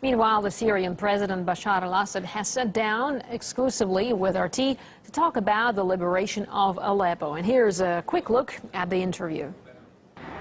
Meanwhile, the Syrian President Bashar Assad has sat down exclusively with RT to talk about the liberation of Aleppo. And here's a quick look at the interview.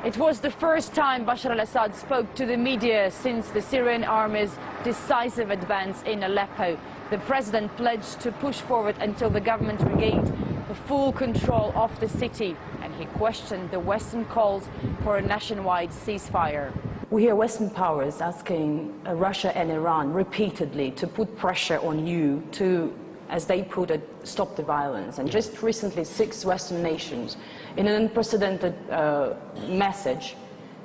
It was the first time Bashar al-Assad spoke to the media since the Syrian army's decisive advance in Aleppo. The president pledged to push forward until the government regained the full control of the city, and he questioned the Western calls for a nationwide ceasefire. We hear Western powers asking Russia and Iran repeatedly to put pressure on you to, as they put it, stop the violence. And just recently, 6 Western nations, in an unprecedented message,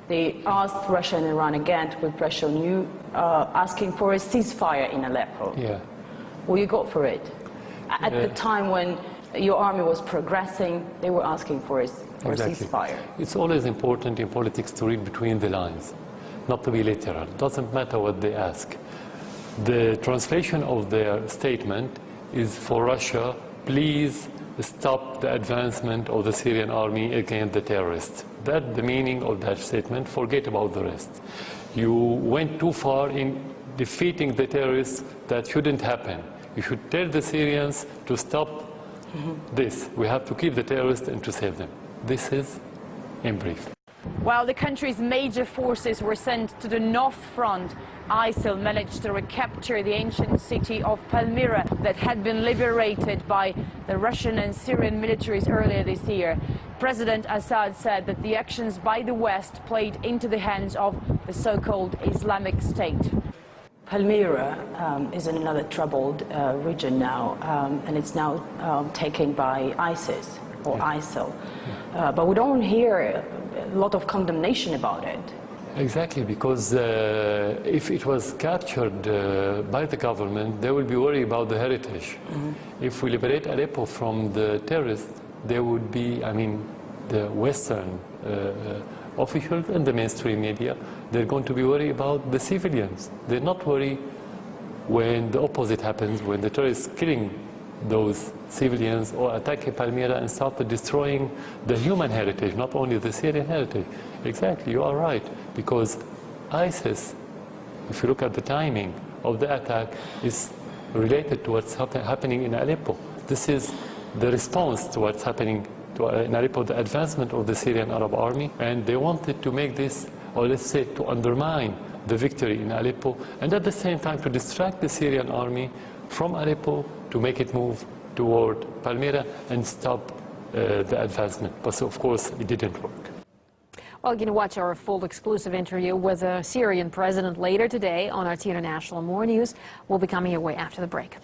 they asked Russia and Iran again to put pressure on you, asking for a ceasefire in Aleppo. Yeah. Will you go for it? At the time when your army was progressing, they were asking for a ceasefire. It's always important in politics to read between the lines, not to be literal. It doesn't matter what they ask. The translation of their statement is for Russia, please stop the advancement of the Syrian army against the terrorists. That's the meaning of that statement. Forget about the rest. You went too far in defeating the terrorists. That shouldn't happen. You should tell the Syrians to stop this. We have to keep the terrorists and to save them. This is in brief. While the country's major forces were sent to the north front, ISIL managed to recapture the ancient city of Palmyra that had been liberated by the Russian and Syrian militaries earlier this year. President Assad said that the actions by the West played into the hands of the so-called Islamic State. Palmyra is in another troubled region now, and it's now taken by ISIS or ISIL. But we don't hear a lot of condemnation about it. Exactly, because if it was captured by the government, they will be worried about the heritage. If we liberate Aleppo from the terrorists, there would be, the Western officials and the mainstream media, they're going to be worried about the civilians. They're not worried when the opposite happens, when the terrorists killing those civilians or attacking Palmyra and start destroying the human heritage, not only the Syrian heritage. Exactly, you are right, because ISIS, if you look at the timing of the attack, is related to what's happening in Aleppo. This is the response to what's happening in Aleppo, the advancement of the Syrian Arab army, and they wanted to make this, or let's say, to undermine the victory in Aleppo, and at the same time to distract the Syrian army from Aleppo to make it move toward Palmyra and stop the advancement. But of course, it didn't work. Well, you can watch our full exclusive interview with the Syrian president later today on RT International. More news will be coming your way after the break.